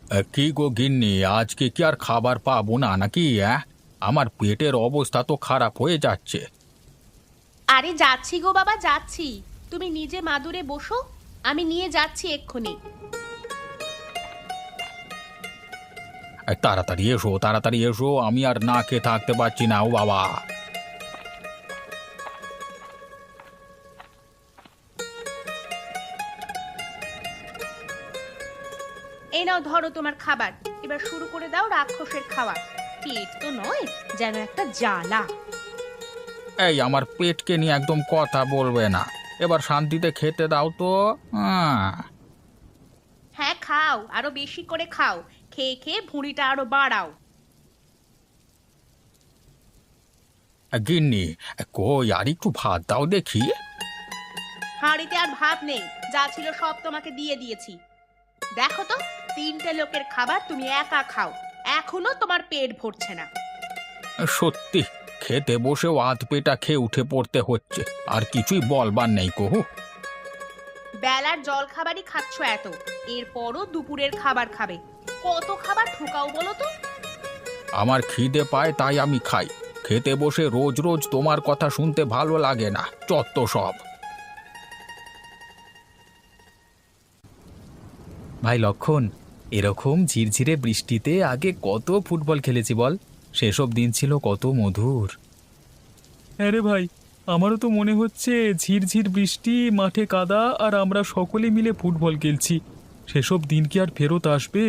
কি গো গিন্নি, আজকে কি আর খাবার পাবো না নাকি? আমার পেটের অবস্থা তো খারাপ হয়ে যাচ্ছে। আরে যাচ্ছি গো বাবা, যাচ্ছি। তুমি নিজে মাদুরে বসো, আমি নিয়ে যাচ্ছি এক্ষুনি। তাড়াতাড়ি এসো, তাড়াতাড়ি এসো, আমি আর না খেয়ে থাকতে পারছি না ও বাবা। এই নাও, ধরো তোমার খাবার। এবার শুরু করে দাও রাক্ষসের খাওয়া। পেট তো নয়, যেন একটা জ্বালা। এই আমার পেটকে নিয়ে একদম কথা বলবে না, এবার শান্তিতে খেতে দাও তো। আহ, হ্যাঁ খাও, আরো বেশি করে খাও। খেয়ে খেয়ে ভুঁড়িটা আরো বাড়াও। গিন্নি, কই আর একটু ভাত দাও দেখি। হাঁড়িতে আর ভাত নেই, যা ছিল সব তোমাকে দিয়ে দিয়েছি। দেখো তো, 3টে লোকের খাবার তুমি একা খাও, এখনো তোমার পেট ভরছে না। সত্যি, খেতে বসেও আধ পেটা খেয়ে উঠে পড়তে হচ্ছে, আর কিছুই বলবার নেই কহু। বেলার জল খাবারই খাচ্ছ এত, এরপরও দুপুরের খাবার খাবে। কত খাবার ঢোকাও বলো তো? আমার খিদে পায় তাই আমি খাই, খেতে বসে রোজ রোজ তোমার কথা শুনতে ভালো লাগে না, চত্ব সব। ভাই লক্ষণ, এরকম ঝিরঝিরে বৃষ্টিতে আগে কত ফুটবল খেলেছি বল। সেসব দিন ছিল কত মধুর। হ্যাঁ রে ভাই, আমারও তো মনে হচ্ছে ঝিরঝির বৃষ্টি, মাঠে কাদা, আর আমরা সকলে মিলে ফুটবল খেলছি। সেসব দিন কি আর ফেরত আসবে?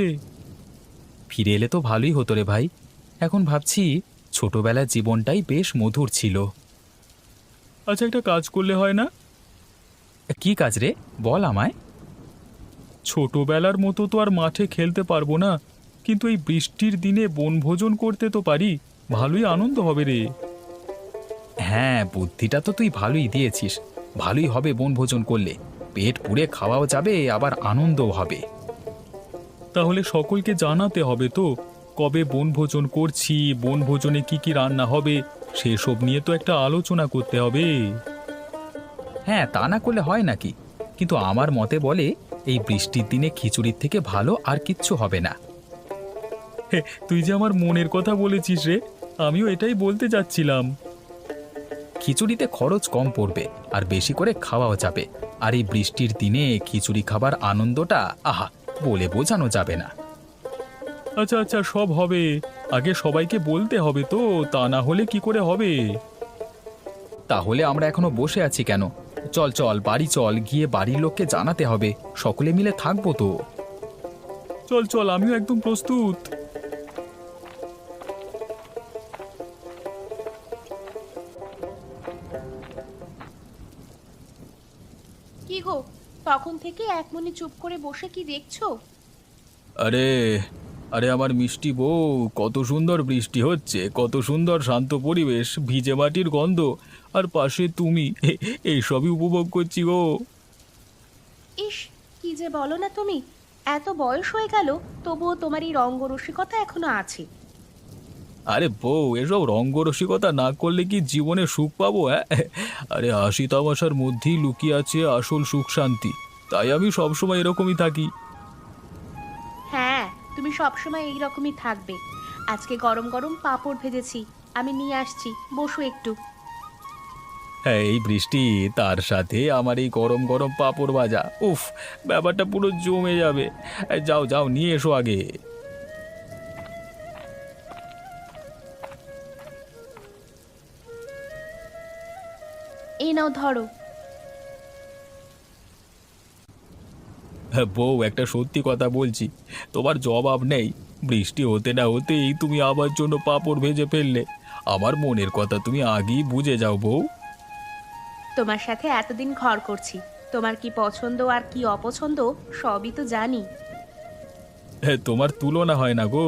ফিরে এলে তো ভালোই হতো রে ভাই। এখন ভাবছি ছোটবেলার জীবনটাই বেশ মধুর ছিল। আচ্ছা, একটা কাজ করলে হয় না? কি কাজ রে, বল আমায়। ছোটবেলার মতো তো আর মাঠে খেলতে পারবো না, কিন্তু এই বৃষ্টির দিনে বনভোজন করতে তো পারি। ভালোই আনন্দ হবে রে। হ্যাঁ, বুদ্ধিটা তো তুই ভালোই দিয়েছিস। ভালোই হবে বনভোজন করলে, পেট পুড়ে খাওয়াও যাবে, আবার আনন্দও হবে। তাহলে সকলকে জানাতে হবে তো, কবে বনভোজন করছি, বনভোজনে কি কি রান্না হবে, সেসব নিয়ে তো একটা আলোচনা করতে হবে। হ্যাঁ, তা না করলে হয় নাকি? কিন্তু আমার মতে বলে এই বৃষ্টির দিনে খিচুড়ির থেকে ভালো আর কিচ্ছু হবে না। তুই যে আমার মনের কথা বলেছিস রে, আমিও এটাই বলতে যাচ্ছিলাম। খিচুড়িতে খরচ কম পড়বে, আর বেশি করে খাওয়াও যাবে। আর এই বৃষ্টির দিনে খিচুড়ি খাবার আনন্দটা আহা, বলে বোঝানো যাবে না। আচ্ছা আচ্ছা, সব হবে। আগে সবাইকে বলতে হবে তো, তা না হলে কি করে হবে? তাহলে আমরা এখনো বসে আছি কেন? চল চল, বাড়ি চল, গিয়ে বাড়ির লোককে জানাতে হবে। সকলে মিলে থাকবো তো। চল চল, আমিও একদম প্রস্তুত। কি গো, তখন থেকে এক মনে চুপ করে বসে কি দেখছো? আরে আরে আমার মিষ্টি বউ, কত সুন্দর বৃষ্টি হচ্ছে, কত সুন্দর শান্ত পরিবেশ, ভিজে মাটির গন্ধ, আর পাশে তুমি। এইসবই উপভোগ করছি গো। ইস, কি যে বলো না তুমি! এত বয়স হয়ে গেল, তবুও তোমার এই রঙ্গরসিকতা এখনো আছে। আরে বউ, এসব রঙ্গরসিকতা না করলে কি জীবনে সুখ পাবো? আরে হাসি তামাশার মধ্যেই লুকিয়ে আছে আসল সুখ শান্তি, তাই আমি সবসময় এরকমই থাকি। হ্যাঁ, তুমি সবসময় এইরকমই থাকবে। আজকে গরম গরম পাঁপড় ভেজেছি, আমি নিয়ে আসছি, বসো একটু। হ্যাঁ, এই বৃষ্টি, তার সাথে আমার এই গরম গরম পাঁপড় ভাজা, উফ, ব্যাপারটা পুরো জমে যাবে। যাও যাও, নিয়ে এসো আগে। এই নাও, ধরো। হ্যাঁ বউ, একটা সত্যি কথা বলছি, তোমার জবাব নেই। বৃষ্টি হতে না হতেই তুমি আমার জন্য পাঁপড় ভেজে ফেললে। আমার মনের কথা তুমি আগেই বুঝে যাও বউ। তোমার সাথে এতদিন ঘর করছি, তোমার কি পছন্দ আর কি অপছন্দ সবই তো জানি। হ্যাঁ, তোমার তুলনা হয় না গো।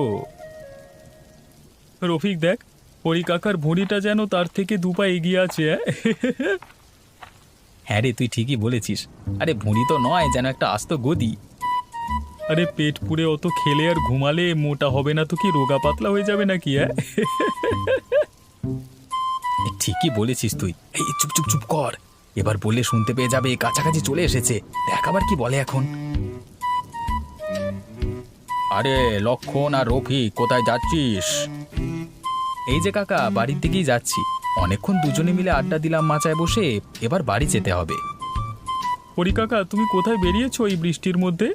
রফিক দেখ, হরি কাকার ভুঁড়িটা যেন তার থেকে দুপা এগিয়ে আছে। হ্যাঁ রে, তুই ঠিকই বলেছিস। আরে ভুঁড়ি তো নয়, যেন একটা আস্ত গদি। আরে পেট পুড়ে অত খেলে আর ঘুমালে মোটা হবে না তো কি রোগা পাতলা হয়ে যাবে নাকি? ঠিকই বলেছিস তুই। এই চুপ চুপ চুপ কর, এবার বললে শুনতে পেয়ে যাবে, কাছাকাছি চলে এসেছে। দেখ আবার কি বলে এখন। আরে লক্ষণ আর রফিক, কোথায় যাচ্ছিস? এই যে কাকা, বাড়ির দিকেই যাচ্ছি। অনেকক্ষণ দুজনে মিলে আড্ডা দিলাম মাচায় বসে, এবার বাড়ি যেতে হবে। হরি কাকা, তুমি কোথায় বেরিয়েছো এই বৃষ্টির মধ্যে?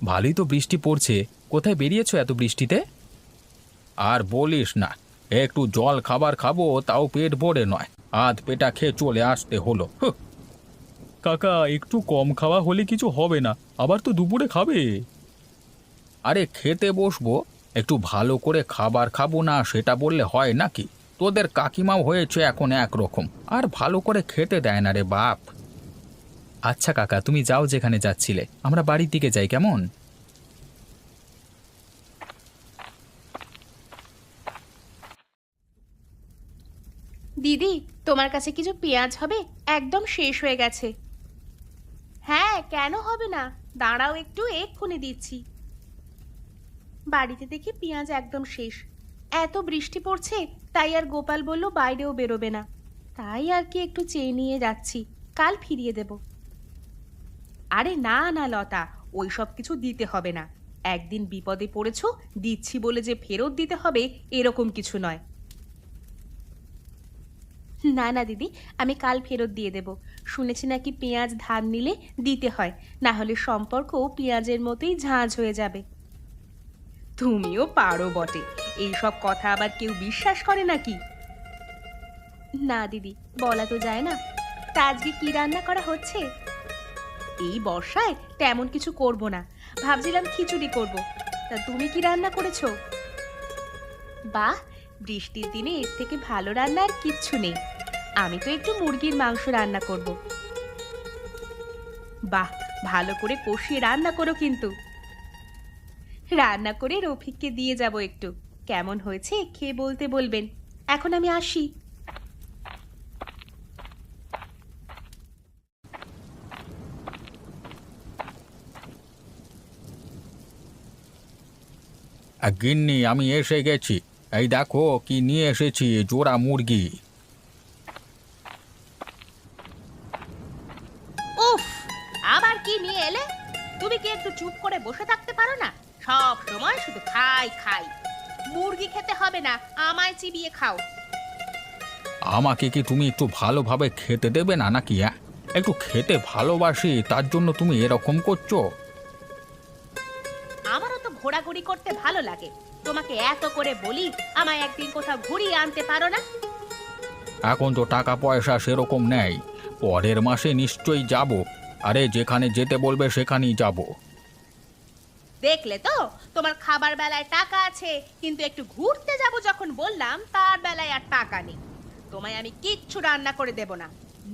ভালোই তো বৃষ্টি পড়ছে। কোথায় বেরিয়েছো এত বৃষ্টিতে? আর বলিস না, একটু জল খাবার খাবো তাও পেট ভরে নয়, আধ পেটা খেয়ে চলে আসতে হলো। হুঁ। কাকা, একটু কম খাওয়া হলে কিছু হবে না, আবার তো দুপুরে খাবে। আরে খেতে বসবো, একটু ভালো করে খাবার খাবো না সেটা বললে হয় নাকি? তোদের কাকিমাও হয়েছে এখন একরকম, আর ভালো করে খেতে দেয় না রে বাপ। আচ্ছা কাকা, তুমি যাও যেখানে যাচ্ছিলে, আমরা বাড়ির দিকে যাই, কেমন? দিদি, তোমার কাছে কিছু পেঁয়াজ হবে? একদম শেষ হয়ে গেছে। হ্যাঁ, কেন হবে না, দাঁড়াও একটু, এক্ষুনি দিচ্ছি। বাড়িতে দেখি পেঁয়াজ একদম শেষ। এত বৃষ্টি পড়ছে, তাই আর গোপাল বলল বাইরেও বেরোবে না। তাই আর কি একটু চেয়ে নিয়ে যাচ্ছি, কাল ফিরিয়ে দেব। আরে না না লতা, ওই সব কিছু দিতে হবে না। একদিন বিপদে পড়েছো, দিচ্ছি বলে যে ফেরত দিতে হবে এরকম কিছু নয়। না না দিদি, আমি কাল ফেরত দিয়ে দেব। শুনেছি নাকি পেঁয়াজ ধার নিলে দিতে হয়, না হলে সম্পর্ক পেঁয়াজের মতোই ঝাঁঝ হয়ে যাবে। তুমিও পারো বটে, এই সব কথা আবার কেউ বিশ্বাস করে নাকি? না দিদি, বলা তো যায় না। তা আজকে কি রান্না করা হচ্ছে? এই বর্ষায় তেমন কিছু করব না, ভাবছিলাম খিচুড়ি করব। তা তুমি কি রান্না করেছো? বাহ, বৃষ্টির দিনে এর থেকে ভালো রান্না আর কিচ্ছু নেই। আমি তো একটু মুরগির মাংস রান্না করব। বাহ, ভালো করে কষিয়ে রান্না করো কিন্তু। রান্না করে রফিককে দিয়ে যাব একটু, কেমন হয়েছে খেয়ে বলতে বলবেন। এখন আমি আসি। গিন্নি, আমি এসে গেছি। এই দেখো কি নিয়ে এসেছি, জোড়া মুরগি। উফ, আবার কি নিয়ে এলে? তুমি কি একটু চুপ করে বসে থাকতে পারো না? সব সময় শুধু খাই খাই। মুরগি খেতে হবে না, আমায় চিবিয়ে খাও। আমাকে কি তুমি একটু ভালোভাবে খেতে দেবে না নাকি? হ্যাঁ, একটু খেতে ভালোবাসি, তার জন্য তুমি এরকম করছো? আমারও তো ঘোরাঘুরি করতে ভালো লাগে। তোমাকে এত করে বলি, আমায় একদিন কোথাও ঘুরিয়ে আনতে পারো না? এখন তো টাকা পয়সা সেরকম নেই, পরের মাসে নিশ্চয়ই যাব। আরে যেখানে যেতে বলবে সেখানেই যাব। দেখলে তো, তোমার খাবার বেলায় টাকা আছে, কিন্তু একটু ঘুরতে যাব যখন বললাম তার বেলায় আর টাকা নেই। তোমায় আমি কিচ্ছু রান্না করে দেব না।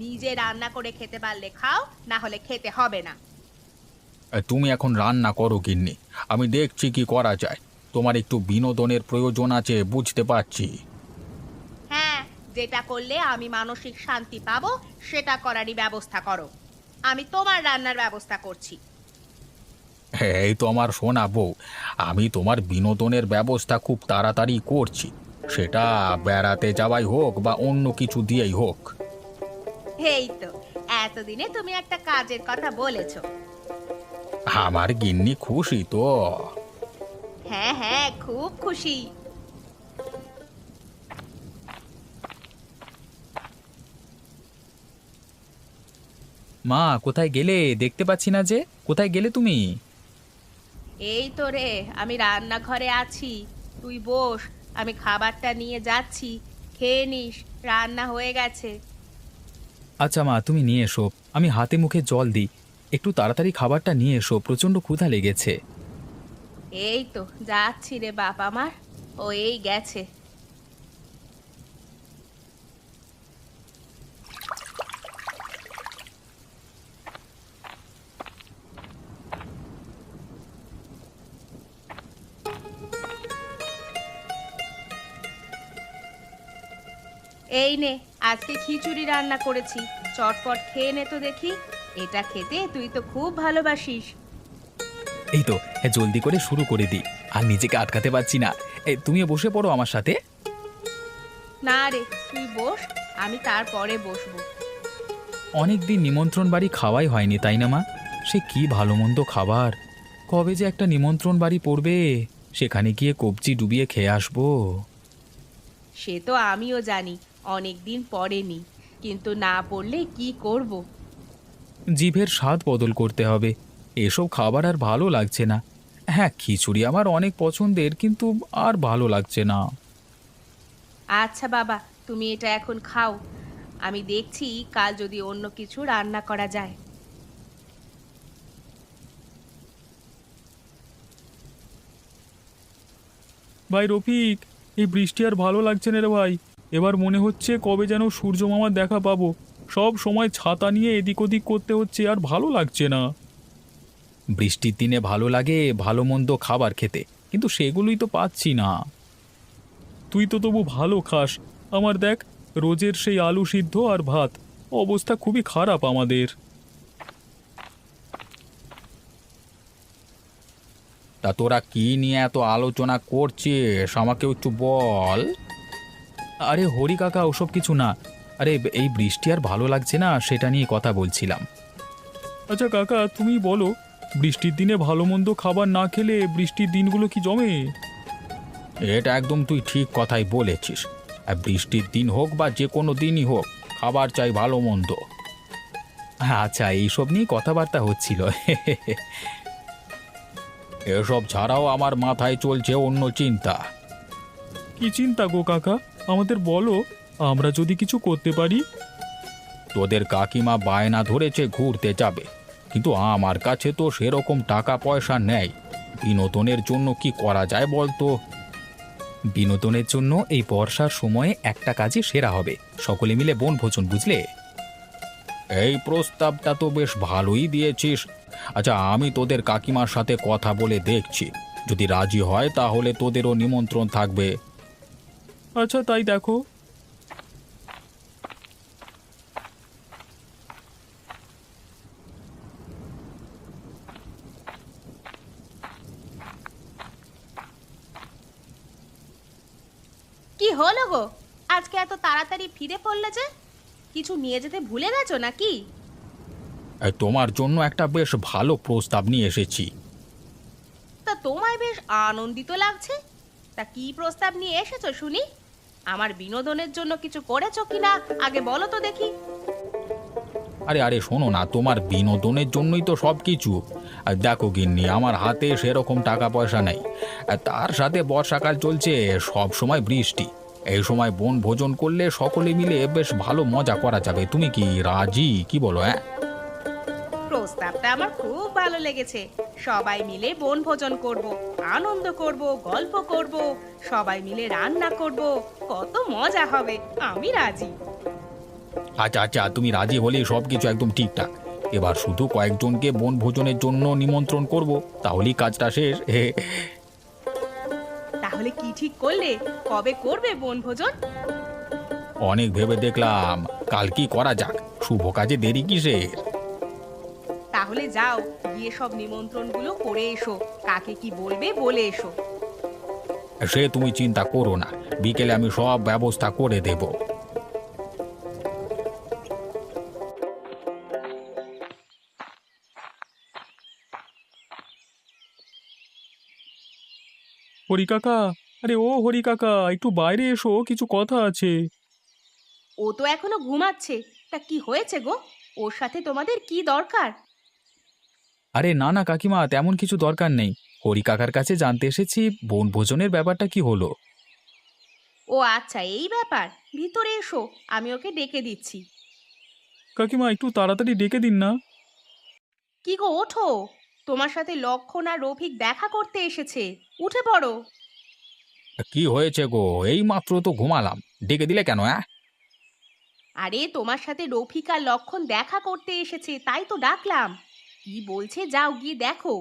নিজে রান্না করে খেতে পারলে খাও, না হলে খেতে হবে না। তুমি এখন রান্না করো গিন্নি, আমি দেখছি কি করা যায়। তোমার একটু বিনোদনের প্রয়োজন আছে, বুঝতে পারছি। হ্যাঁ, যেটা করলে আমি মানসিক শান্তি পাবো সেটা করারই ব্যবস্থা করো। আমি তোমার রান্নার ব্যবস্থা করছি। এই তো আমার সোনা বউ, আমি তোমার বিনোদনের ব্যবস্থা খুব তাড়াতাড়ি করছি, সেটা বেড়াতে যাওয়াই হোক বা অন্য কিছু দিয়েই হোক। এই তো, এতদিনে তুমি একটা কাজের কথা বলেছো। আমার গিন্নি খুশি তো? হ্যাঁ হ্যাঁ, খুব খুশি। মা, কোথায় গেলে? দেখতে পাচ্ছি না যে, কোথায় গেলে তুমি? এই তো রে, আমি রান্নাঘরে আছি। তুই বস, আমি খাবারটা নিয়ে যাচ্ছি, খেয়ে নিস, রান্না হয়ে গেছে। আচ্ছা মা, তুমি নিয়ে এসো, আমি হাতে মুখে জল দিই। একটু তাড়াতাড়ি খাবারটা নিয়ে এসো, প্রচণ্ড ক্ষুধা লেগেছে। এই তো যাচ্ছি রে বাপ আমার, ও এই গেছে। এই নে, আজকে খিচুড়ি রান্না করেছি, চটপট খেয়ে নে তো দেখি। এটা খেতে তুই তো খুব ভালোবাসিস। এই তো, হ্যাঁ, জলদি করে শুরু করে দিই, আর নিজেকে আটকাতে পারছি না। তুমিও বসে পড়ো আমার সাথে। না রে, তুই বস, আমি তারপরে বসবো। অনেক দিন নিমন্ত্রণ বাড়ি খাওয়াই হয়নি, তাই না মা? সে কি ভালো মন্দ খাবার! কবে যে একটা নিমন্ত্রণ বাড়ি পড়বে, সেখানে গিয়ে কবজি ডুবিয়ে খেয়ে আসবো। সে তো আমিও জানি অনেক দিন পড়েনি, কিন্তু না পড়লে কি করব। জিভের স্বাদ বদল করতে হবে। এসব খাবার আর ভালো লাগছে না। হ্যাঁ, খিচুড়ি আমার অনেক পছন্দের, কিন্তু আর ভালো লাগছে না। আচ্ছা বাবা, তুমি এটা এখন খাও। আমি দেখছি কাল যদি অন্য কিছু রান্না করা যায়। ভাই রফিক, এই বৃষ্টি আর ভালো লাগছে না রে ভাই। এবার মনে হচ্ছে কবে যেন সূর্য মামার দেখা পাবো। সব সময় ছাতা নিয়ে এদিক ওদিক করতে হচ্ছে, আর ভালো লাগছে না। বৃষ্টির দিনে ভালো লাগে ভালো মন্দ খাবার খেতে, কিন্তু সেগুলোই তো পাচ্ছি না। তুই তো তবু ভালো খাস, আমার দেখ, রোজের সেই আলু সিদ্ধ আর ভাত। অবস্থা খুবই খারাপ আমাদের। তা তোরা কি নিয়ে এত আলোচনা করছিস আমাকে একটু বল। আরে হরি কাকা, ওসব কিছু না। আরে এই বৃষ্টি আর ভালো লাগছে না, সেটা নিয়ে কথা বলছিলাম। আচ্ছা কাকা, তুমি বলো, বৃষ্টির দিনে ভালো মন্দ খাবার না খেলে বৃষ্টির দিনগুলো কি জমে? এটা একদম তুই ঠিক কথাই বলেছিস। আর বৃষ্টির দিন হোক বা যে কোনো দিনই হোক, খাবার চাই ভালো মন্দ। আচ্ছা, এইসব নিয়ে কথাবার্তা হচ্ছিল। এসব ছাড়াও আমার মাথায় চলছে অন্য চিন্তা। কি চিন্তা গো কাকা, আমাদের বলো, আমরা যদি কিছু করতে পারি। তোদের কাকিমা বায়না ধরেছে ঘুরতে যাবে, কিন্তু আমার কাছে তো সেরকম টাকা পয়সা নেই। বিনোদনের জন্য কি করা যায় বলতো? বিনোদনের জন্য এই বর্ষার সময়ে একটা কাজই সেরা হবে, সকলে মিলে বনভোজন, বুঝলে? এই প্রস্তাবটা তো বেশ ভালোই দিয়েছিস। আচ্ছা, আমি তোদের কাকিমার সাথে কথা বলে দেখছি, যদি রাজি হয় তাহলে তোদেরও নিমন্ত্রণ থাকবে। আচ্ছা তাই দেখো। কি হলো গো, আজকে এত তাড়াতাড়ি ফিরে পড়লে যে? কিছু নিয়ে যেতে ভুলে গেছো নাকি? এই তোমার জন্য একটা বেশ ভালো প্রস্তাব নিয়ে এসেছি। তা তোমায় বেশ আনন্দিত লাগছে। তা কি প্রস্তাব নিয়ে এসেছো শুনি? আমার বিনোদনের জন্য কিছু করেছো কিনা আগে বলো তো দেখি। আরে আরে শোনো না, তোমার বিনোদনের জন্যই তো সব কিছু। আর দেখো গিন্নি, আমার হাতে সেরকম টাকা পয়সা নেই। আর তার সাথে বর্ষাকাল চলছে, সব সময় বৃষ্টি। এই সময় বনভোজন করলে সকলে মিলে বেশ ভালো মজা করা যাবে। তুমি কি রাজি, কি বলো? হ্যাঁ, প্রস্তাবটা আমার খুব ভালো লেগেছে। সবাই মিলে বনভোজন করব, আনন্দ করব, গল্প করব, সবাই মিলে রান্না করব, কত মজা হবে। আমি রাজি। আচ্ছা আচ্ছা, তুমি রাজি হলে সব কিছু একদম ঠিকঠাক। এবার শুধু কয়েকজনকে বনভোজনের জন্য নিমন্ত্রণ করব, তাহলেই কাজটা শেষ। তাহলে কি ঠিক করলে, কবে করবে বনভোজন? অনেক ভেবে দেখলাম, কাল কি করা যাক, শুভ কাজে দেরি কিসের। তাহলে যাও, গিয়ে সব নিমন্ত্রণগুলো করে এসো, কাকে কি বলবে বলে এসো। সে তুমি চিন্তা করো না, বিকেলে আমি সব ব্যবস্থা করে দেব। হরি কাকা, আরে ও হরি কাকা, একটু বাইরে এসো, কিছু কথা আছে। ও তো এখনো ঘুমাচ্ছে। তা কি হয়েছে গো? ওর সাথে তোমাদের কি দরকার? আরে না না কাকিমা, তেমন কিছু দরকার নেই। হরি কাকার কাছে জানতে এসেছি বনভোজনের ব্যাপারটা কি হলো। ও আচ্ছা, এই ব্যাপার। ভিতরে এসো, আমি ওকে ডেকে দিচ্ছি। কাকিমা, একটু তাড়াতাড়ি ডেকে দিন না। কি গো, ওঠো। তোমার সাথে লক্ষণ আর রফিক দেখা করতে এসেছে। উঠে পড়ো। কি হয়েছে গো? এই মাত্র তো ঘুমালাম, ডেকে দিলে কেন? হ্যাঁ, আরে তোমার সাথে রফিক আর লক্ষণ দেখা করতে এসেছে, তাই তো ডাকলাম। কি বলছে যাও গিয়ে দেখো।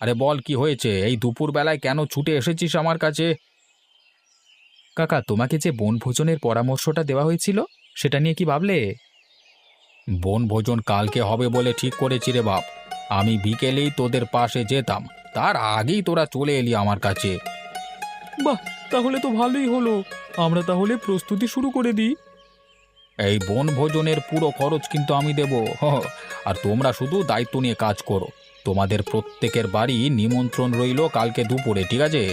আরে বল, কি হয়েছে? এই দুপুর বেলায় কেন ছুটে এসেছিস আমার কাছে? কাকা, তোমাকে যে বনভোজনের পরামর্শটা দেওয়া হয়েছিল, সেটা নিয়ে কি ভাবলে? বনভোজন কালকে হবে বলে ঠিক করেছি রে বাপ। আমি বিকেলেই তোদের পাশে যেতাম, তার আগেই তোরা চলে এলি আমার কাছে। বাহ, তাহলে তো ভালোই হলো। আমরা তাহলে প্রস্তুতি শুরু করে দিই। এই বনভোজনের পুরো খরচ কিন্তু আমি দেব। আর তোমরা শুধু দায়িত্ব নিয়ে কাজ করো। তোমাদের প্রত্যেকের বাড়ি নিমন্ত্রণ রইলো কালকে দুপুরে, ঠিক আছে?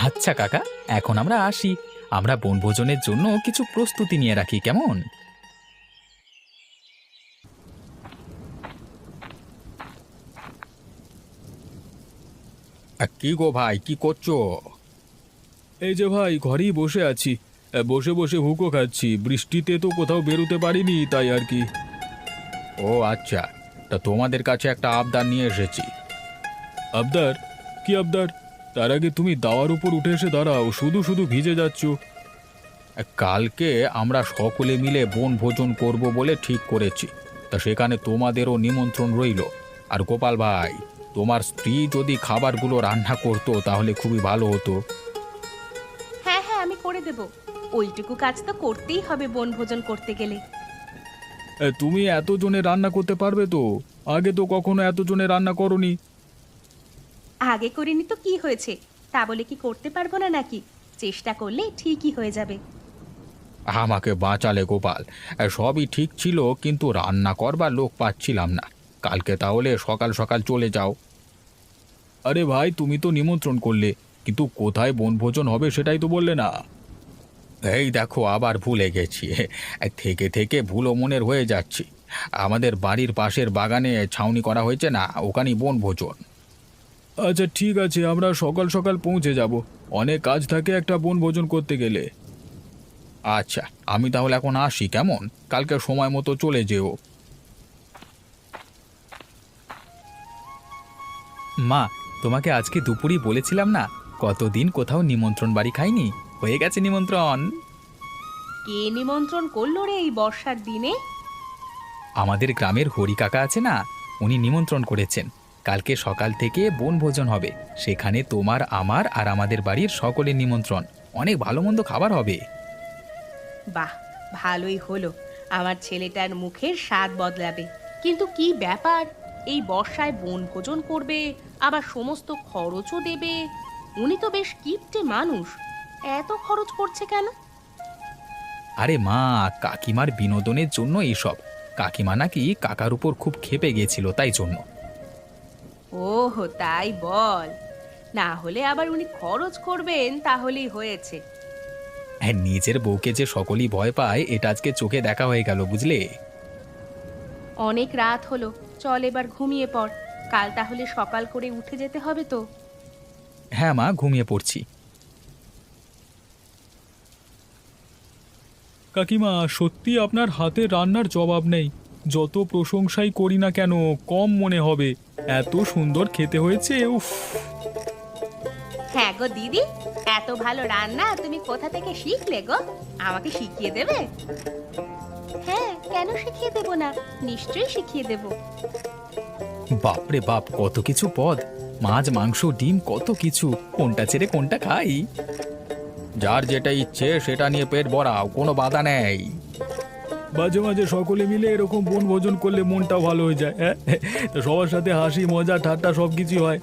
আচ্ছা কাকা, এখন আমরা আসি। আমরা বনভোজনের জন্য কিছু প্রস্তুতি নিয়ে রাখি, কেমন? কি গো ভাই, কি করছো? এই যে ভাই, ঘরেই বসে আছি। বসে বসে হুঁকো খাচ্ছি। বৃষ্টিতে তো কোথাও বেরোতে পারিনি, তাই আর কি। ও আচ্ছা, তা তোমাদের কাছে একটা আবদার নিয়ে এসেছি। আবদার? কি আবদার? তার আগে তুমি দাওয়ার উপর উঠে এসে দাঁড়াও, শুধু শুধু ভিজে যাচ্ছ। কালকে আমরা সকলে মিলে বনভোজন করব বলে ঠিক করেছি। তা সেখানে তোমাদেরও নিমন্ত্রণ রইলো। আর গোপাল ভাই, তোমার স্ত্রী যদি খাবারগুলো রান্না করতো তাহলে খুবই ভালো হতো। হ্যাঁ হ্যাঁ, আমি করে দেব। ওইটুকু কাজ তো করতেই হবে বনভোজন করতে গেলে। তুমি এতজনে রান্না করতে পারবে তো? আগে তো কখনো এতজনে রান্না করনি। আগে করিনি তো কি হয়েছে? তা বলে কি করতে পারবো না নাকি? চেষ্টা করলে ঠিকই হয়ে যাবে। আমাকে বাঁচালে গোপাল। সবই ঠিক ছিল, কিন্তু রান্না করবার লোক পাচ্ছিলাম না। কালকে তাহলে সকাল সকাল চলে যাও। আরে ভাই, তুমি তো নিমন্ত্রণ করলে, কিন্তু কোথায় বনভোজন হবে সেটাই তো বললে না। এই দেখো, আবার ভুলে গেছি। থেকে থেকে ভুলো মনের হয়ে যাচ্ছি। আমাদের বাড়ির পাশের বাগানে ছাউনি করা হয়েছে না, ওখানেই বনভোজন। আচ্ছা ঠিক আছে, আমরা সকাল সকাল পৌঁছে যাব। অনেক কাজ থাকে একটা বনভোজন করতে গেলে। আচ্ছা, আমি তাহলে এখন আসি, কেমন? কালকে সময় মতো চলে যেও। মা, তোমাকে আজকে দুপুরই বলেছিলাম না, কতদিন কোথাও নিমন্ত্রণ বাড়ি খাইনি। হয়ে গেছে নিমন্ত্রণ। কে নিমন্ত্রণ করলো রে এই বর্ষার দিনে? আমাদের গ্রামের হরি কাকা আছে না, উনি নিমন্ত্রণ করেছেন। কালকে সকাল থেকে বনভোজন হবে। সেখানে তোমার, আমার আর আমাদের বাড়ির সকলের নিমন্ত্রণ। অনেক ভালো মন্দ খাবার হবে। বাহ, ভালোই হলো। আমার ছেলেটার মুখের স্বাদ বদলাবে। কিন্তু কি ব্যাপার, এই বর্ষায় বনভোজন করবে, আবার সমস্ত খরচও দেবে? উনি তো বেশ কিপটে মানুষ, এত খরচ করছে কেন? আরে মা, কাকিমার বিনোদনের জন্য এইসব। কাকিমা নাকি কাকার উপর খুব ক্ষেপে গিয়েছিল, তাই জন্য। ওহো, তাই বল। না হলে আবার উনি খরচ করবেন তাহলেই হয়েছে। হ্যাঁ, নিজের বউকে যে সকলেই ভয় পায়, এটা আজকে চোখে দেখা হয়ে গেল, বুঝলে? অনেক রাত হলো, চল এবার ঘুমিয়ে পড়। কাল তাহলে সকাল করে উঠে যেতে হবে তো। হ্যাঁ মা, ঘুমিয়ে পড়ছি। কাকিমা, সত্যি আপনার হাতের রান্নার জবাব নেই। যত প্রশংসাই করি না কেন, কম মনে হবে। এত সুন্দর খেতে হয়েছে, উফ। হ্যাঁ গো দিদি, এত ভালো রান্না তুমি কোথা থেকে শিখলে গো? আমাকে শিখিয়ে দেবে? হ্যাঁ, কেন শিখিয়ে দেব না, নিশ্চয়ই শিখিয়ে দেব। বাপরে বাপ, কত কিছু পদ! মাছ, মাংস, ডিম, কত কিছু। কোনটা ছেড়ে কোনটা খাই? যার যেটা ইচ্ছে সেটা নিয়ে পেট ভরাও, কোনো বাধা নেই। মাঝে মাঝে সকলে মিলে এরকম বনভোজন করলে মনটাও ভালো হয়ে যায়। হ্যাঁ, তো সবার সাথে হাসি মজা ঠাট্টা সব কিছুই হয়।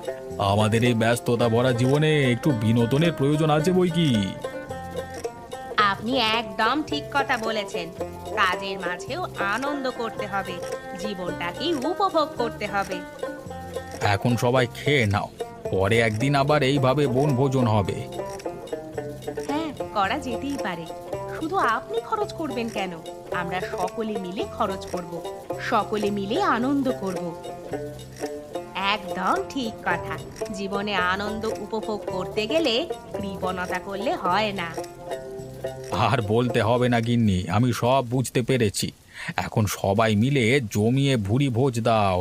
আমাদের এই ব্যস্ততা ভরা জীবনে একটু বিনোদনের প্রয়োজন আছে বই কি। আপনি একদম ঠিক কথা বলেছেন। কাজের মাঝেও আনন্দ করতে হবে, জীবনটাকে উপভোগ করতে হবে। এখন সবাই খেয়ে নাও, পরে একদিন আবার এইভাবে বনভোজন হবে। হ্যাঁ, করা যেতেই পারে। শুধু আপনি খরচ করবেন কেন? আমরা সকলে মিলে খরচ করব, সকলে মিলে আনন্দ করব। একদম ঠিক কথা। জীবনে আনন্দ উপভোগ করতে গেলে কৃপণতা করলে হয় না। আর বলতে হবে না গিন্নি, আমি সব বুঝতে পেরেছি। এখন সবাই মিলে জমিয়ে ভুরি ভোজ দাও।